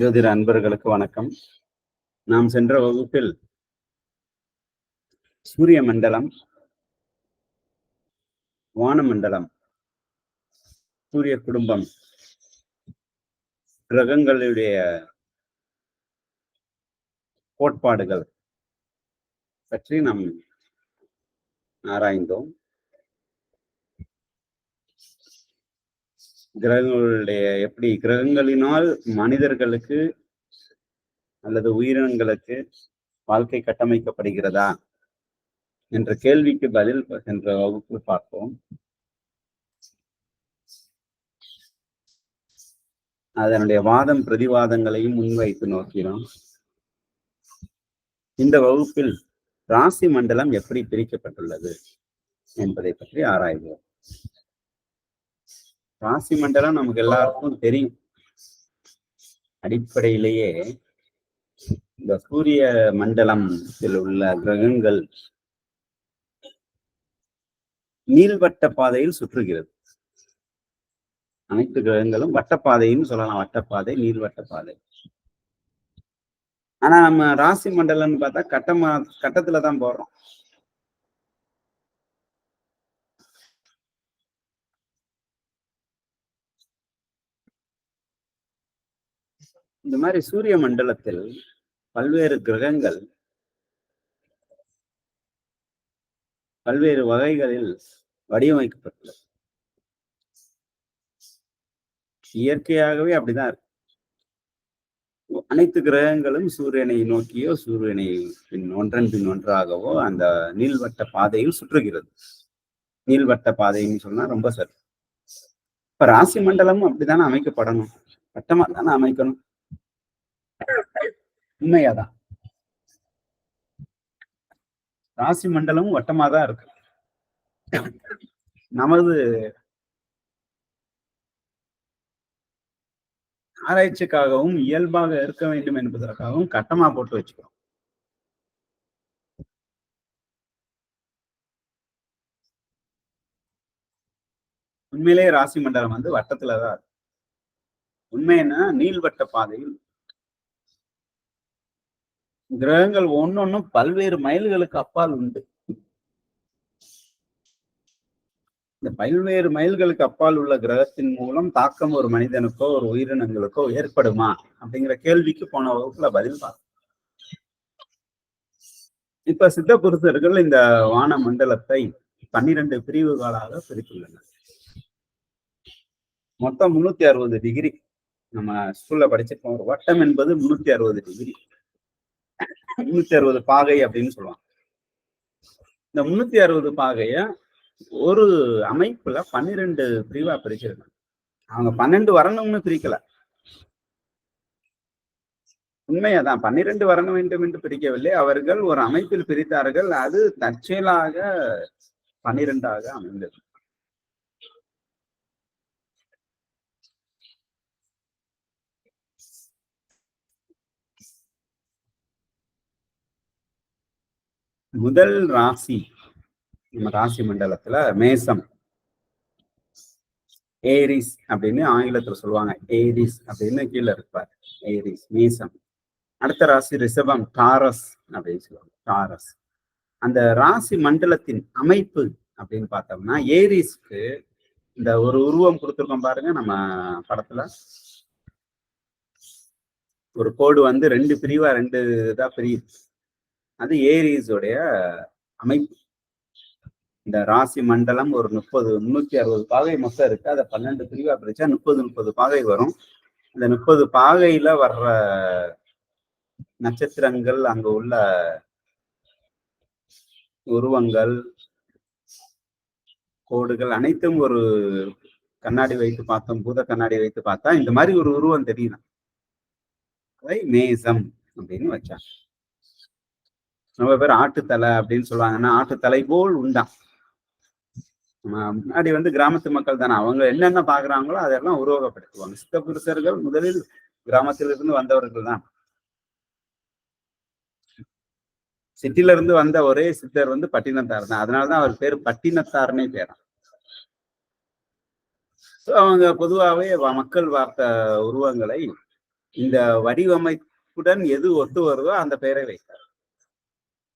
ஜோதிட அன்பர்களுக்கு வணக்கம். நாம் சென்ற வகுப்பில் சூரிய மண்டலம், வானமண்டலம், சூரிய குடும்பம், கிரகங்களுடைய கோட்பாடுகள் பற்றி நாம் ஆராய்ந்தோம். கிரகங்களுடைய எப்படி கிரகங்களினால் மனிதர்களுக்கு அல்லது உயிரினங்களுக்கு வாழ்க்கை கட்டமைக்கப்படுகிறதா என்ற கேள்விக்கு பதில் சென்ற வகுப்பில் பார்ப்போம். அதனுடைய வாதம் பிரதிவாதங்களையும் முன்வைத்து நோக்கினோம். இந்த வகுப்பில் ராசி மண்டலம் எப்படி பிரிக்கப்பட்டுள்ளது என்பதை பற்றி ஆராய்வோம். ராசி மண்டலம் நமக்கு எல்லாருக்கும் தெரியும். அடிப்படையிலேயே இந்த சூரிய மண்டலத்தில் உள்ள கிரகங்கள் நீள்வட்ட பாதையில் சுற்றுகிறது. அனைத்து கிரகங்களும் வட்டப்பாதைன்னு சொல்லலாம். வட்டப்பாதை, நீள்வட்ட பாதை. ஆனா நம்ம ராசி மண்டலம்னு பார்த்தா கட்டத்துலதான் போடுறோம். இந்த மாதிரி சூரிய மண்டலத்தில் பல்வேறு கிரகங்கள் பல்வேறு வகைகளில் வடிவமைக்கப்பட்டுள்ளது. இயற்கையாகவே அப்படிதான் இருக்கு. அனைத்து கிரகங்களும் சூரியனை நோக்கியோ சூரியனை ஒன்றன் பின் ஒன்றாகவோ அந்த நீள்வட்ட பாதையில் சுற்றுகிறது. நீள்வட்ட பாதைன்னு சொன்னா ரொம்ப சரி. இப்ப ராசி மண்டலமும் அப்படித்தானே அமைக்கப்படணும். வட்டமா தானே அமைக்கணும். உண்மையாதான் ராசி மண்டலமும் வட்டமாதான் இருக்கு. நமது ஆராய்ச்சிக்காகவும் இயல்பாக இருக்க வேண்டும் என்பதற்காகவும் கட்டமா போட்டு வச்சுக்கிறோம். உண்மையிலேயே ராசி மண்டலம் வட்டத்துலதான் இருக்கு. உண்மைன்னா நீள்வட்ட பாதையில் கிரகங்கள் ஒன்னொன்னும் பல்வேறு மைல்களுக்கு அப்பால் உண்டு. இந்த பல்வேறு மைல்களுக்கு அப்பால் உள்ள கிரகத்தின் மூலம் தாக்கம் ஒரு மனிதனுக்கோ ஒரு உயிரினங்களுக்கோ ஏற்படுமா அப்படிங்கிற கேள்விக்கு போன வகுப்புல பதில் பார்த்தோம். இப்ப சித்த புருஷர்கள் இந்த வான மண்டலத்தை 12 பிரிவுகளாக பிரித்துள்ளனர். மொத்தம் 360 டிகிரி. நம்ம ஸ்கூல்ல படிச்சிருக்கோம். ஒரு வட்டம் என்பது 360 டிகிரி, 360 பாகை அப்படின்னு சொல்லுவாங்க. இந்த 360 பாகைய ஒரு அமைப்புல 12 பிரிவா பிரிச்சிருக்காங்க. அவங்க 12 வரணும்னு பிரிக்கல. உண்மையாதான் 12 வர வேண்டும் என்று பிரிக்கவில்லை. அவர்கள் ஒரு அமைப்பில் பிரித்தார்கள். அது தற்செயலாக 12ஆக அமைந்தது. முதல் ராசி நம்ம ராசி மண்டலத்துல மேசம், ஏரிஸ் அப்படின்னு ஆங்கிலத்துல சொல்லுவாங்க. ஏரிஸ் அப்படின்னு கீழே இருப்பார். ஏரிஸ், மேசம். அடுத்த ராசி ரிஷபம், டாரஸ் அப்படின்னு சொல்லுவாங்க. டாரஸ். அந்த ராசி மண்டலத்தின் அமைப்பு அப்படின்னு பார்த்தோம்னா ஏரிஸ்க்கு இந்த ஒரு உருவம் கொடுத்துருக்கோம் பாருங்க. நம்ம படத்துல ஒரு கோடு 2 பிரிவா 2 இதா பிரியுது. அது ஏரிஸோடைய அமைப்பு. இந்த ராசி மண்டலம் ஒரு 360 பாகை மொத்தம் இருக்கு. அதை 12 பிரிவா பிரிச்சா 30 பாகை வரும். இந்த 30 பாகையில வர்ற நட்சத்திரங்கள், அங்க உள்ள உருவங்கள், கோடுகள் அனைத்தும் ஒரு கண்ணாடி வைத்து பார்த்தோம். பூத கண்ணாடி வைத்து பார்த்தா இந்த மாதிரி ஒரு உருவம் தெரியும். அதை மேசம் அப்படின்னு வச்சாங்க. ரொம்ப பேர் ஆட்டுத்தலை அப்படின்னு சொல்லுவாங்கன்னா ஆட்டுத்தலை போல் உண்டான். முன்னாடி கிராமத்து மக்கள் தானே. அவங்க என்னென்ன பாக்குறாங்களோ அதெல்லாம் உருவகப்படுத்துவாங்க. சித்த புருஷர்கள் முதலில் கிராமத்திலிருந்து வந்தவர்கள் தான். சிட்டில இருந்து வந்த ஒரே சித்தர் பட்டினத்தார் தான். அதனாலதான் அவர் பேர் பட்டினத்தார்னே பேரான். அவங்க பொதுவாகவே மக்கள் பார்த்த உருவங்களை இந்த வடிவமைப்புடன் எது ஒத்து வருதோ அந்த பெயரை வைத்தார்.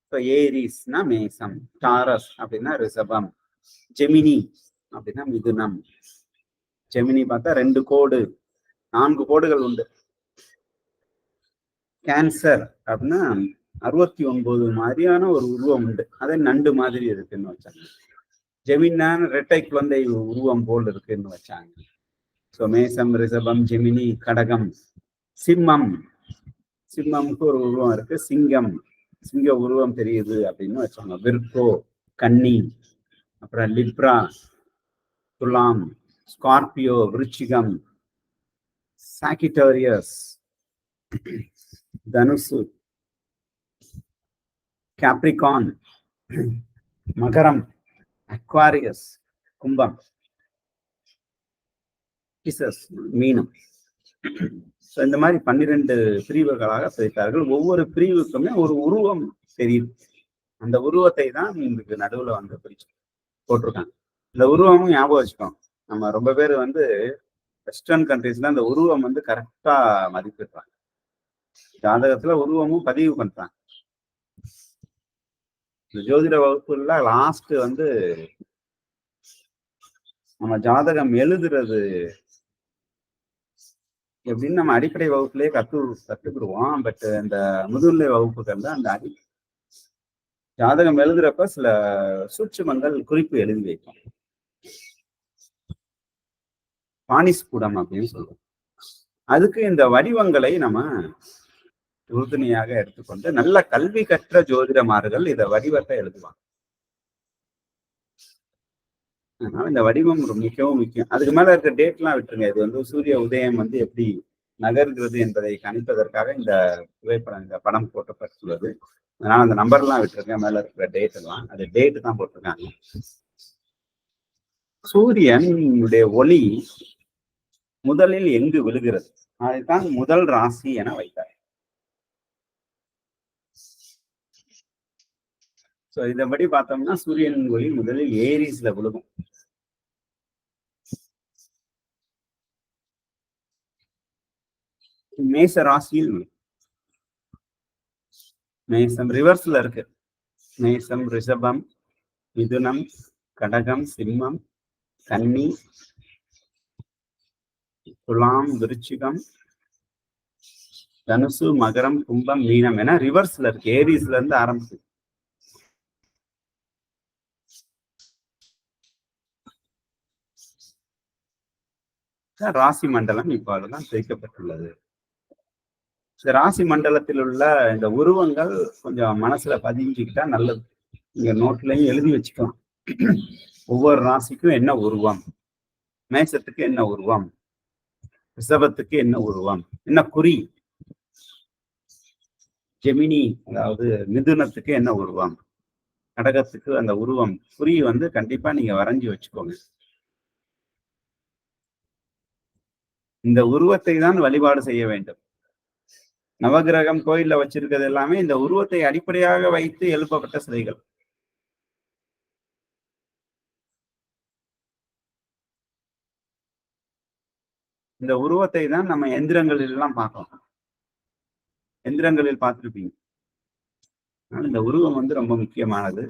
இப்போ ஏரிஸ்னா மேசம், டாரஸ் அப்படின்னா ரிஷபம், ஜெமினி அப்படின்னா மிதுனம். ஜெமினி பார்த்தா 2 கோடு, 4 கோடுகள் உண்டு. கேன்சர் அப்படின்னா 69 மாதிரியான ஒரு உருவம் உண்டு. அதே நண்டு மாதிரி இருக்குன்னு வச்சாங்க. ஜெமினான இரட்டை குழந்தை உருவம் போல் இருக்குன்னு வச்சாங்க. ஸோ மேசம், ரிஷபம், ஜெமினி, கடகம், சிம்மம். சிம்மம்க்கு ஒரு உருவம் இருக்கு. சிங்கம், சிங்க உருவம் தெரியுது அப்படின்னு வச்சாங்க. விர்கோ, கன்னி, அப்புறம் லிப்ரா, துலாம், ஸ்கார்பியோ, விருச்சிகம், சாகிட்டோரியஸ், தனுசு, கேப்ரிகான், மகரம், அக்வாரியஸ், கும்பம், மீனம். இந்த மாதிரி 12 பிரிவுகளாக பிரித்தார்கள். ஒவ்வொரு பிரிவுக்குமே ஒரு உருவம் தெரியும். அந்த உருவத்தை தான் உங்களுக்கு நடுவுல வந்து பிரிச்சு போட்டிருக்காங்க. இந்த உருவமும் ஞாபகம் வச்சுக்கோம். நம்ம ரொம்ப பேர் வந்து வெஸ்டர்ன் கண்ட்ரீஸ்ல அந்த உருவம் வந்து கரெக்டா மதிப்பிடுறாங்க. ஜாதகத்துல உருவமும் பதிவு பண்றாங்க. இந்த ஜோதிட வகுப்புல லாஸ்ட் வந்து நம்ம ஜாதகம் எழுதுறது எப்படின்னு நம்ம அடிப்படை வகுப்புலயே கத்துக்கிடுவோம். பட் இந்த முதுநிலை வகுப்புகள்ல அந்த ஜாதகம் எழுதுறப்ப சில சூட்சுமங்கள் குறிப்பு எழுதி வைக்கும். பாணிஸ்கூடம் அப்படின்னு சொல்லுவோம். அதுக்கு இந்த வடிவங்களை நம்ம உறுதுணையாக எடுத்துக்கொண்டு நல்ல கல்வி கற்ற ஜோதிடமார்கள் இத வடிவத்தை எழுதுவாங்க. அதனால இந்த வடிவம் மிகவும் முக்கியம். அதுக்கு மேல இருக்க டேட் எல்லாம் விட்டுருங்க. இது வந்து சூரிய உதயம் வந்து எப்படி நகர்கிறது என்பதை கணிப்பதற்காக இந்த புகைப்படம், இந்த படம் போட்டப்பட்டுள்ளது. அதனால அந்த நம்பர் எல்லாம் விட்டுருங்க. மேல இருக்கிற டேட் எல்லாம் அது டேட் தான் போட்டிருக்காங்க. சூரியனுடைய ஒளி முதலில் எங்கு விழுகிறது, அதைத்தான் முதல் ராசி என வைத்தார். சோ இதன்படி பார்த்தோம்னா சூரியனின் ஒளி முதலில் ஏரிஸ்ல விழுகும். மேச ராசியில் மேசம் ரிவர்ஸ்ல இருக்கு. மேசம், ரிஷபம், மிதுனம், கடகம், சிம்மம், கன்னி, துலாம், விருச்சிகம், தனுசு, மகரம், கும்பம், மீனம் என ரிவர்ஸ்ல இருக்கு. ஏரிஸ்ல இருந்து ஆரம்பிச்சு ராசி மண்டலம் இப்போ அதுதான் பிரிக்கப்பட்டுள்ளது. இந்த ராசி மண்டலத்தில் உள்ள இந்த உருவங்கள் கொஞ்சம் மனசுல பதிஞ்சுக்கிட்டா நல்லது. நீங்க நோட்லயும் எழுதி வச்சுக்கலாம். ஒவ்வொரு ராசிக்கும் என்ன உருவம், மேசத்துக்கு என்ன உருவம், ரிஷபத்துக்கு என்ன உருவம், என்ன குறி, ஜெமினி அதாவது மிதுனத்துக்கு என்ன உருவம், கடகத்துக்கு அந்த உருவம் குறி வந்து கண்டிப்பா நீங்க வரைஞ்சி வச்சுக்கோங்க. இந்த உருவத்தை தான் வழிபாடு செய்ய வேண்டும். நவகிரகம் கோயில்ல வச்சிருக்கிறது எல்லாமே இந்த உருவத்தை அடிப்படையாக வைத்து எழுப்பப்பட்ட சிலைகள். இந்த உருவத்தை தான் நம்ம எந்திரங்களில் எல்லாம் பார்க்கலாம். எந்திரங்களில் பார்த்துருப்பீங்க. இந்த உருவம் வந்து ரொம்ப முக்கியமானது,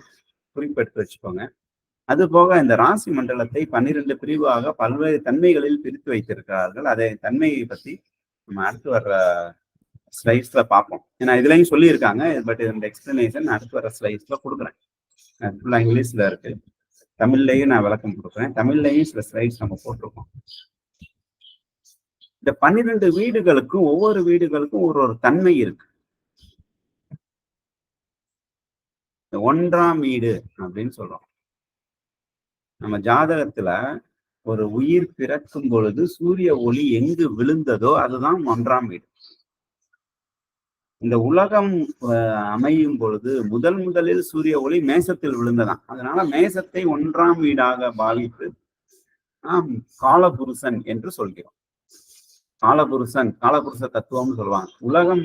குறிப்பெடுத்து வச்சுக்கோங்க. அது போக இந்த ராசி மண்டலத்தை 12 பிரிவாக பல்வேறு தன்மைகளில் பிரித்து வைத்திருக்கிறார்கள். அதை தன்மையை பத்தி நம்ம அடுத்து வர்ற ஸ்லைட்ஸ்ல பார்ப்போம். ஏன்னா இதுலயும் சொல்லியிருக்காங்க. பட் இந்த எக்ஸ்பிளனேஷன் அடுத்து வர ஸ்லைட்ஸ்ல கொடுக்குறேன். ஃபுல்லா இங்கிலீஷ்ல இருக்கு. தமிழ்லையும் நான் விளக்கம் கொடுக்குறேன். தமிழ்லையும் சில ஸ்லைட்ஸ் நம்ம போட்டிருக்கோம். இந்த 12 வீடுகளுக்கும் ஒவ்வொரு வீடுகளுக்கும் ஒரு தன்மை இருக்கு. 1ஆம் வீடு அப்படின்னு சொல்றோம். நம்ம ஜாதகத்துல ஒரு உயிர் பிறக்கும் பொழுது சூரிய ஒளி எங்கு விழுந்ததோ அதுதான் 1ஆம் வீடு. இந்த உலகம் அமையும் பொழுது முதலில் சூரிய ஒளி மேசத்தில் விழுந்ததான். அதனால மேசத்தை 1ஆம் வீடாக பாவித்து நாம் காலபுருஷன் என்று சொல்கிறோம். காலபுருஷ தத்துவம்னு சொல்லுவாங்க. உலகம்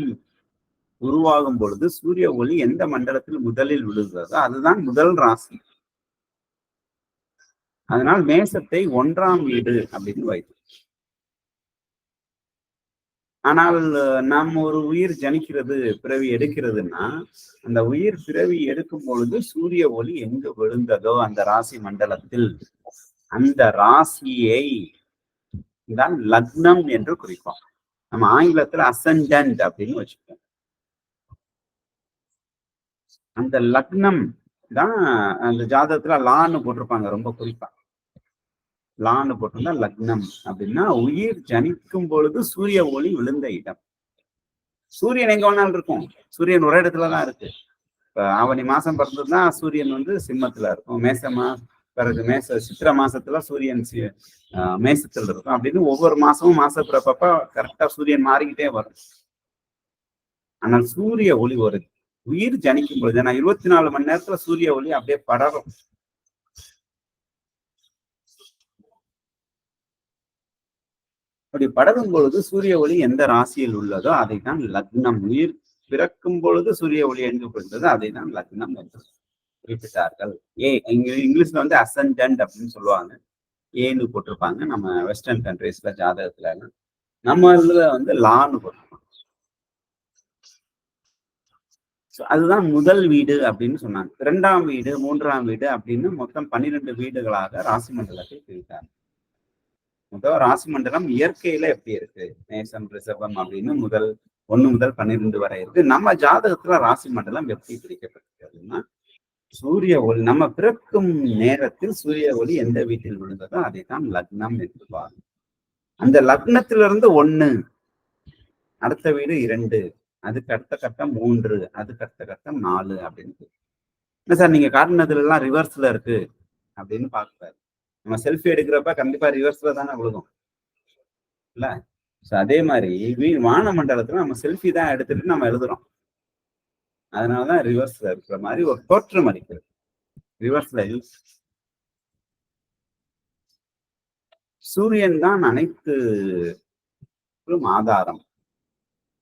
உருவாகும் பொழுது சூரிய ஒளி எந்த மண்டலத்தில் முதலில் விழுகிறதோ அதுதான் முதல் ராசி. அதனால் மேசத்தை 1ஆம் வீடு அப்படின்னு வைத்து ஆனால் நாம் ஒரு உயிர் ஜனிக்கிறது, பிறவி எடுக்கிறதுன்னா, அந்த உயிர் பிறவி எடுக்கும் பொழுது சூரிய ஒளி எங்கு விழுந்ததோ அந்த ராசி மண்டலத்தில், அந்த ராசியை தான் லக்னம் என்று குறிப்போம். நம்ம ஆங்கிலத்துல அசெண்டன்ட் அப்படின்னு வச்சுப்போம். அந்த லக்னம் தான் அந்த ஜாதகத்துல லான்னு போட்டிருப்பாங்க ரொம்ப குறிப்பா. லான்னு போட்டிருந்தா லக்னம் அப்படின்னா உயிர் ஜனிக்கும் பொழுது சூரிய ஒளி விழுந்த இடம். சூரியன் எங்க வேணாலும் இருக்கும். சூரியன் ஒரு இடத்துலதான் இருக்கு. இப்ப ஆவணி மாசம் பிறந்ததுன்னா சூரியன் வந்து சிம்மத்துல இருக்கும். பிறகு சித்திர மாசத்துல சூரியன் மேசத்துல இருக்கும். அப்படின்னு ஒவ்வொரு மாசமும் மாச பிறப்பப்ப கரெக்டா சூரியன் மாறிக்கிட்டே வரும். ஆனால் சூரிய ஒளி வருது உயிர் ஜனிக்கும் பொழுது, ஏன்னா 24 மணி நேரத்துல சூரிய ஒளி அப்படியே படரும். அப்படி படரும் பொழுது சூரிய ஒளி எந்த ராசியில் உள்ளதோ அதை தான் லக்னம். உயிர் பிறக்கும் பொழுது சூரிய ஒளி எங்கு விழுந்ததோ அதை தான் லக்னம் என்று குறிப்பிட்டார்கள். இங்கிலீஷ்ல வந்து அசெண்டன்ட் அப்படின்னு சொல்லுவாங்க. ஏன்னு போட்டிருப்பாங்க நம்ம வெஸ்டர்ன் கண்ட்ரீஸ்ல ஜாதகத்துல. நம்ம இதுல வந்து லான்னு போட்டிருப்பாங்க. அதுதான் முதல் வீடு அப்படின்னு சொன்னாங்க. 2ஆம் வீடு, 3ஆம் வீடு அப்படின்னு மொத்தம் 12 வீடுகளாக ராசி மண்டலத்தை பிரித்தார். முதல் ராசி மண்டலம் இயற்கையில எப்படி இருக்கு, மேசம் ரிஷபம் அப்படின்னு 1 முதல் 12 வரை இருக்கு. நம்ம ஜாதகத்துல ராசி மண்டலம் எப்படி பிரிக்கப்பட்டிருக்குன்னா, சூரிய ஒளி நம்ம பிறக்கும் நேரத்தில் சூரிய ஒளி எந்த வீட்டில் விழுந்ததோ அதை தான் லக்னம் என்று பாருங்க. அந்த லக்னத்திலிருந்து 1, அடுத்த வீடு 2, அதுக்கு அடுத்த கட்டம் 3, அதுக்கு அடுத்த கட்டம் 4 அப்படின்னு. என்ன சார் நீங்க காட்டினதுல எல்லாம் ரிவர்ஸ்ல இருக்கு அப்படின்னு பாக்குறாரு. நம்ம செல்ஃபி எடுக்கிறப்ப கண்டிப்பா ரிவர்ஸ்ல தானே விழுகும் இல்ல. அதே மாதிரி வான மண்டலத்துல நம்ம செல்ஃபி தான் எடுத்துட்டு நம்ம எழுதுறோம். அதனாலதான் ரிவர்ஸ்ல இருக்கிற மாதிரி ஒரு தோற்றம் அளிக்கிறது. ரிவர்ஸ்ல சூரியன் தான் அனைத்து ஆதாரம்.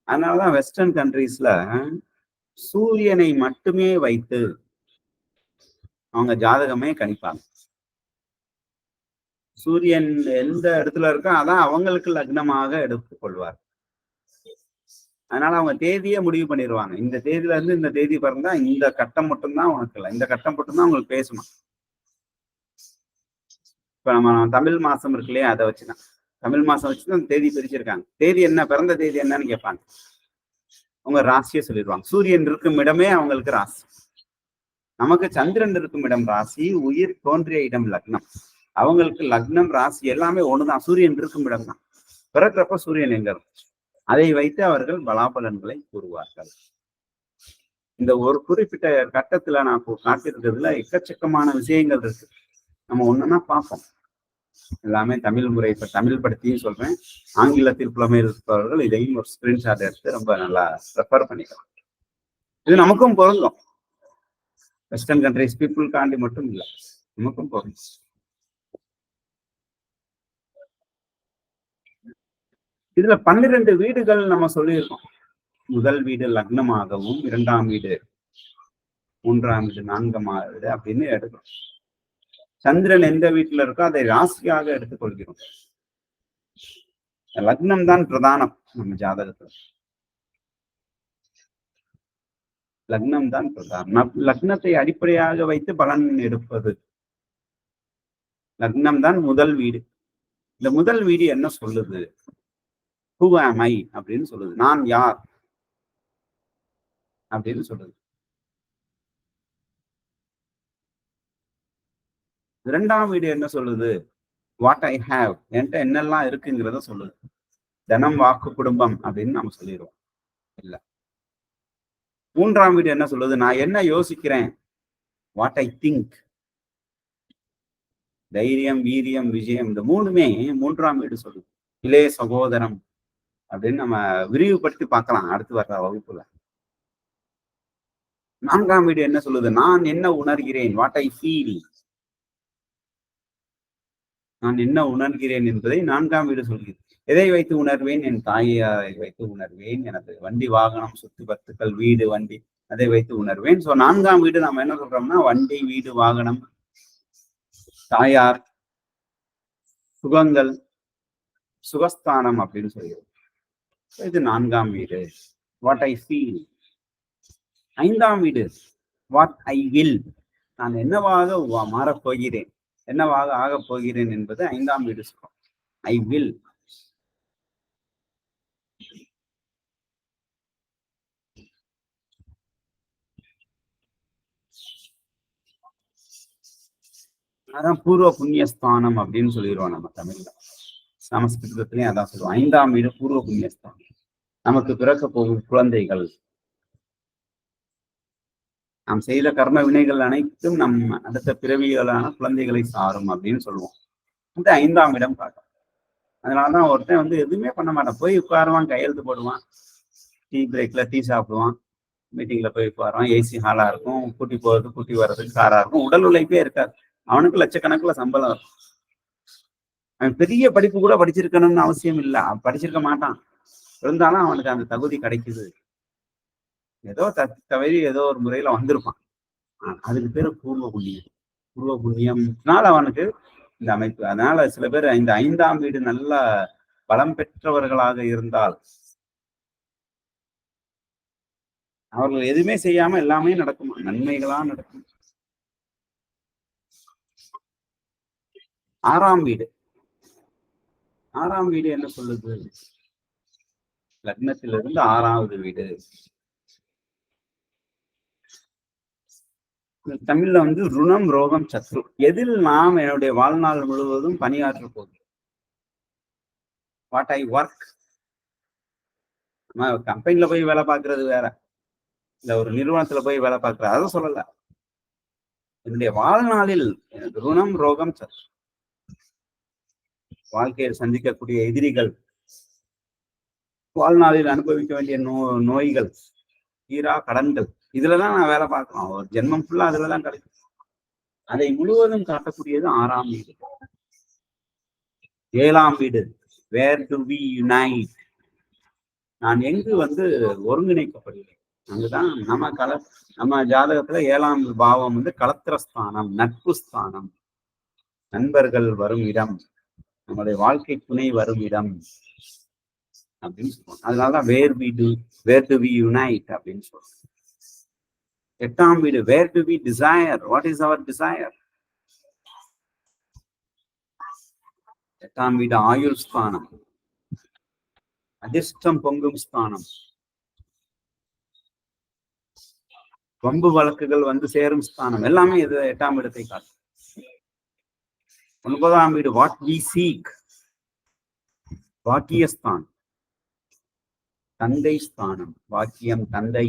அதனாலதான் வெஸ்டர்ன் கண்ட்ரீஸ்ல சூரியனை மட்டுமே வைத்து அவங்க ஜாதகமே கணிப்பாங்க. சூரியன் எந்த இடத்துல இருக்கோ அதான் அவங்களுக்கு லக்னமாக எடுத்துக்கொள்வார். அதனால அவங்க தேதியே முடிவு பண்ணிடுவாங்க. இந்த தேதியில இருந்து இந்த தேதி பிறந்தா இந்த கட்டம் மட்டும்தான் உனக்கு இல்லை, இந்த கட்டம் மட்டும்தான் உங்களுக்கு பேசணும். இப்ப நம்ம தமிழ் மாசம் இருக்கு இல்லையா, அதை வச்சுதான் தமிழ் மாசம் வச்சுதான் தேதி பிரிச்சிருக்காங்க. தேதி என்ன, பிறந்த தேதி என்னன்னு கேட்பாங்க. அவங்க ராசியை சொல்லிடுவாங்க. சூரியன் இருக்கும் இடமே அவங்களுக்கு ராசி. நமக்கு சந்திரன் இருக்கும் இடம் ராசி, உயிர் தோன்றிய இடம் லக்னம். அவங்களுக்கு லக்னம் ராசி எல்லாமே ஒண்ணுதான், சூரியன் இருக்கும் இடம் தான். பிறக்கிறப்ப சூரியன் எங்க இருக்கும், அதை வைத்து அவர்கள் பலாபலன்களை கூறுவார்கள். இந்த ஒரு குறிப்பிட்ட கட்டத்துல நான் காட்டியிருக்கிறதுல எக்கச்சக்கமான விஷயங்கள் இருக்கு. நம்ம ஒண்ணுன்னா பார்ப்போம். எல்லாமே தமிழ் முறை, இப்ப தமிழ் படுத்தியும் சொல்றேன், ஆங்கிலத்தில் புலமை இருப்பவர்கள் இதையும் ஒரு ஸ்கிரீன்ஷாட் எடுத்து ரொம்ப நல்லா ரெஃபர் பண்ணிக்கலாம். இது நமக்கும் பொருந்தும். வெஸ்டர்ன் கண்ட்ரிஸ் பீப்புளுக்காண்டி மட்டும் இல்லை, நமக்கும் பொருந்தும். இதுல 12 வீடுகள் நம்ம சொல்லியிருக்கோம். முதல் வீடு லக்னமாகவும், 2ஆம் வீடு, 3ஆம் வீடு, 4ஆம் வீடு அப்படின்னு எடுக்கிறோம். சந்திரன் எந்த வீட்டுல இருக்கோ அதை ராசியாக எடுத்துக்கொள்கிறோம். லக்னம் தான் பிரதானம் நம்ம ஜாதகத்துல. லக்னம் தான் பிரதானம். லக்னத்தை அடிப்படையாக வைத்து பலன் எடுப்பது. லக்னம் தான் முதல் வீடு. இந்த முதல் வீடு என்ன சொல்லுது? Who am I அப்படின்னு சொல்லுது. நான் யார் அப்படின்னு சொல்லுது. 2ஆம் வீடு என்ன சொல்லுது? வாட் ஐ ஹாவ், என்கிட்ட என்னெல்லாம் இருக்குங்கிறத சொல்லுது. தனம், வாக்கு, குடும்பம் அப்படின்னு நம்ம சொல்லிடுவோம் இல்ல. 3ஆம் வீடு என்ன சொல்லுது? நான் என்ன யோசிக்கிறேன், வாட் ஐ திங்க். தைரியம், வீரியம், விஜயம், இந்த 3மே 3ஆம் வீடு சொல்லுது. இளைய சகோதரம் அப்படின்னு நம்ம விரிவுபடுத்தி பார்க்கலாம் அடுத்து வர்ற வகுப்புல. 4ஆம் வீடு என்ன சொல்லுது? நான் என்ன உணர்கிறேன், வாட் ஐ ஃபீல். நான் என்ன உணர்கிறேன் என்பதை 4ஆம் வீடு சொல்கிறது. எதை வைத்து உணர்வேன்? என் தாயை வைத்து உணர்வேன். எனது வண்டி, வாகனம், சொத்து பத்துக்கள், வீடு, வண்டி, அதை வைத்து உணர்வேன். ஸோ 4ஆம் வீடு நம்ம என்ன சொல்றோம்னா வண்டி, வீடு, வாகனம், தாயார், சுகங்கள், சுகஸ்தானம் அப்படின்னு சொல்லிடுவோம். இது 4ஆம் வீடு, வாட் ஐ ஃபீல். 5ஆம் வீடு, வாட் ஐ வில், நான் என்னவாக மாறப் போகிறேன், என்னவாக ஆகப் போகிறேன் என்பது 5ஆம் வீடு சொல்றோம். I will. அதான் பூர்வ புண்ணியஸ்தானம் அப்படின்னு சொல்லிடுவோம் நம்ம தமிழ்ல. சமஸ்கிருதத்திலையும் அதான் சொல்லுவோம். 5ஆம் வீடு பூர்வ புண்ணியஸ்தானம். நமக்கு பிறக்க போகும் குழந்தைகள், நாம் செய்த கர்ம வினைகள் அனைத்தும் நம் அடுத்த பிறவிகளான குழந்தைகளை சாரும் அப்படின்னு சொல்லுவோம். இந்த 5ஆம் இடம் காட்டும். அதனாலதான் ஒருத்தன் வந்து எதுவுமே பண்ண மாட்டான், போய் உட்காருவான், கையெழுத்து போடுவான், டீ பிரேக்ல டீ சாப்பிடுவான், மீட்டிங்ல போய் உட்காருவான், ஏசி ஹாலா இருக்கும், கூட்டி போறது கூட்டி வர்றதுக்கு காரா இருக்கும், உடல் உழைப்பே இருக்காது. அவனுக்கு லட்சக்கணக்குல சம்பளம் இருக்கும். அவன் பெரிய படிப்பு கூட படிச்சிருக்கணும்னு அவசியம் இல்லை, அவன் படிச்சிருக்க மாட்டான், இருந்தாலும் அவனுக்கு அந்த தகுதி கிடைக்குது, ஏதோ தவறி ஏதோ ஒரு முறையில வந்திருப்பான். அதுக்கு பேரு பூர்வ புண்ணியம். பூர்வ புண்ணியம்னால அவனுக்கு இந்த அமைப்பு. அதனால சில பேர் இந்த 5ஆம் வீடு நல்ல பலம் பெற்றவர்களாக இருந்தால் அவர்கள் எதுவுமே செய்யாம எல்லாமே நடக்குமா, நன்மைகளா நடக்கும். 6ஆம் வீடு, 6ஆம் வீடு என்ன சொல்லுது? லக்னத்திலிருந்து 6ஆவது வீடு. தமிழ்ல வந்து ருணம், ரோகம், சத்ரு. எதில் நாம் என்னுடைய வாழ்நாள் முழுவதும் பணியாற்ற போகிறோம்? What I work. நம்ம கம்பெனில போய் வேலை பார்க்கறது வேற, இல்ல ஒரு நிறுவனத்துல போய் வேலை பார்க்கறது, அதை சொல்லல. என்னுடைய வாழ்நாளில் எனக்கு ருணம், ரோகம், சத்ரு, வாழ்க்கையில் சந்திக்கக்கூடிய எதிரிகள், வாழ்நாளில் அனுபவிக்க வேண்டிய நோய்கள், தீரா கடன்கள், இதுலதான் நான் வேலை பார்க்கலாம். ஒரு ஜென்மம் ஃபுல்லா அதுலதான் கிடைக்கும். அதை முழுவதும் காட்டக்கூடியது 6ஆம் வீடு. 7ஆம் வீடு, வேர் டு வி யுனைட், நான் எங்கு வந்து ஒருங்கிணைக்கப்படுகிறேன். அங்குதான் நம்ம ஜாதகத்துல 7ஆம் பாவம் வந்து கலத்திரஸ்தானம், நட்பு ஸ்தானம், நண்பர்கள் வரும் இடம், நம்மளுடைய வாழ்க்கை துணை வரும் இடம் அப்படின்னு சொல்லுவோம். அதனாலதான் வேர் டு வி யுனைட் அப்படின்னு சொல்றோம். 8ஆம் வீடு, where do we desire, what is our desire. 8ஆம் வீடு ஆயுள் ஸ்தானம், அதிர்ஷ்டம் பொங்கும் ஸ்தானம், வம்பு வழக்குகள் வந்து சேரும் ஸ்தானம், எல்லாமே இது 8ஆம் இடத்தை காட்டும். 9ஆம் வீடு, வாட் வி சீக், வாக்கியஸ்தான், தந்தை ஸ்தானம், வாக்கியம், தந்தை,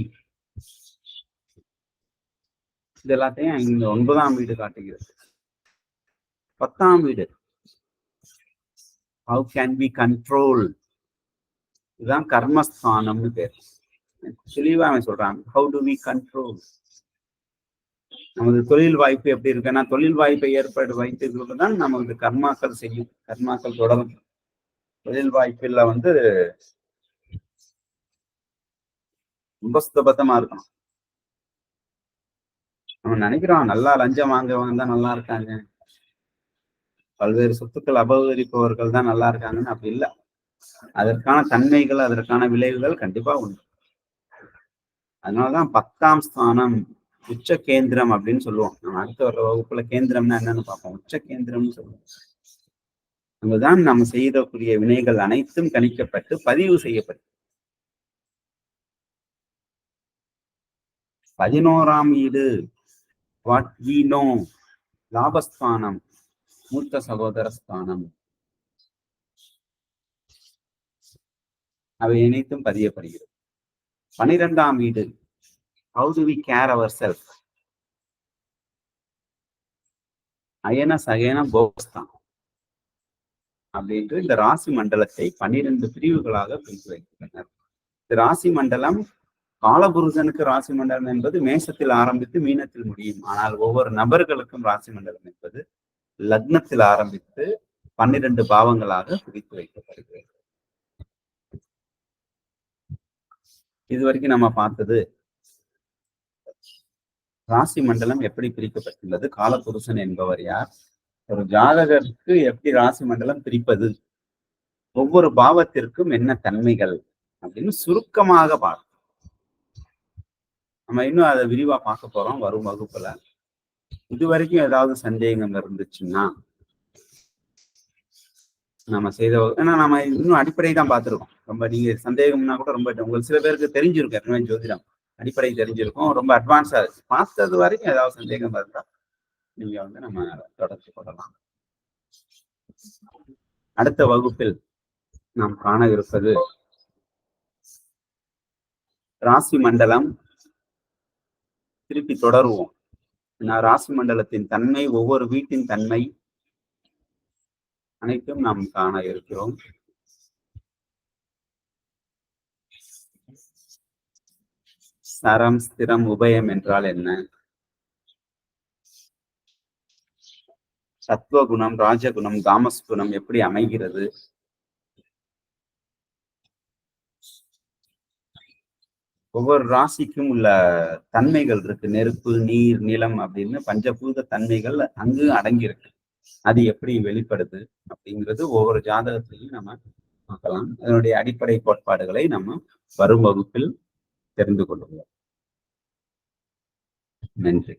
இது எல்லாத்தையும் இந்த 9ஆம் வீடு காட்டுகிறது. 10ஆம் வீடு, how can we control, இதுதான் கர்மஸ்தானம்னு பேர். தெளிவா அவன் சொல்றான், how do we control. நமது தொழில் வாய்ப்பு எப்படி இருக்குன்னா, தொழில் வாய்ப்பை ஏற்படு வைத்துதான் நமது கர்மாக்கள் செய்யும், கர்மாக்கள் தொடரும். தொழில் வாய்ப்புல வந்து ரொம்ப சுத்தபத்தமா இருக்கணும். நம்ம நினைக்கிறோம் நல்லா லஞ்சம் வாங்குறவங்க தான் நல்லா இருக்காங்க, பல்வேறு சொத்துக்கள் அபகரிப்பவர்கள் தான் நல்லா இருக்காங்கன்னு அப்படி இல்லை. அதற்கான தன்மைகள், அதற்கான விளைவுகள் கண்டிப்பா உண்டு. அதனாலதான் 10ஆம் ஸ்தானம் உச்ச கேந்திரம் அப்படின்னு சொல்லுவோம். நம்ம அடுத்த வர வகுப்புல கேந்திரம்னா என்னன்னு பார்ப்போம். உச்ச கேந்திரம்னு சொல்லுவோம். அங்குதான் நம்ம செய்யக்கூடிய வினைகள் அனைத்தும் கணிக்கப்பட்டு பதிவு செய்யப்படும். 11ஆம் வீடு, வாட் வி நோ, லாபஸ்தானம், மூத்த சகோதர ஸ்தானம், அவை அனைத்தும் பதியப்படுகிறது. 12ஆம் வீடு, how do we care ourselves, அயன சகன போகஸ்தான் அப்படின்ட்டு இந்த ராசி மண்டலத்தை 12 பிரிவுகளாக பிரித்து வைக்கின்றனர். இந்த ராசி மண்டலம், காலபுருஷனுக்கு ராசி மண்டலம் என்பது மேசத்தில் ஆரம்பித்து மீனத்தில் முடியும். ஆனால் ஒவ்வொரு நபர்களுக்கும் ராசி மண்டலம் என்பது லக்னத்தில் ஆரம்பித்து 12 பாவங்களாக பிரித்து வைக்கப்படுகிறது. இதுவரைக்கும் நம்ம பார்த்தது ராசி மண்டலம் எப்படி பிரிக்கப்பட்டுள்ளது, காலபுருஷன் என்பவர் யார், ஒரு ஜாதகருக்கு எப்படி ராசி மண்டலம் பிரிப்பது, ஒவ்வொரு பாவத்திற்கும் என்ன தன்மைகள், அப்படின்னு சுருக்கமாக பார்க்கணும். நம்ம இன்னும் அதை விரிவா பார்க்க போறோம் வரும் வகுப்புல. இது வரைக்கும் ஏதாவது சந்தேகம் இருந்துச்சுன்னா நம்ம செய்த, ஏன்னா நம்ம இன்னும் அடிப்படை தான் பார்த்துருக்கோம். ரொம்ப நீங்க சந்தேகம்னா கூட ரொம்ப உங்களுக்கு சில பேருக்கு தெரிஞ்சிருக்கும், ஏற்கனவே ஜோதிடம் அடிப்படை தெரிஞ்சிருக்கும், ரொம்ப அட்வான்ஸா பார்த்தது வரைக்கும் ஏதாவது சந்தேகம் இருந்தா நீங்க நம்ம தொடர்ச்சி கொள்ளலாம். அடுத்த வகுப்பில் நாம் காண இருப்பது ராசி மண்டலம். திருப்பி தொடருவோம். ராசி மண்டலத்தின் தன்மை, ஒவ்வொரு வீட்டின் தன்மை அனைத்தும் நாம் காண இருக்கிறோம். சரம், ஸ்திரம், உபயம் என்றால் என்ன? சத்வகுணம், ராஜகுணம், தாமஸ் குணம் எப்படி அமைகிறது? ஒவ்வொரு ராசிக்கும் உள்ள தன்மைகள் இருக்கு. நெருப்பு, நீர், நிலம் அப்படின்னு பஞ்சபூத தன்மைகள் அங்கு அடங்கி இருக்கு. அது எப்படி வெளிப்படுது அப்படிங்கிறது ஒவ்வொரு ஜாதகத்திலையும் நம்ம பார்க்கலாம். அதனுடைய அடிப்படை கோட்பாடுகளை நம்ம வரும் வகுப்பில் தெரிந்து கொள்வோம். நன்றி.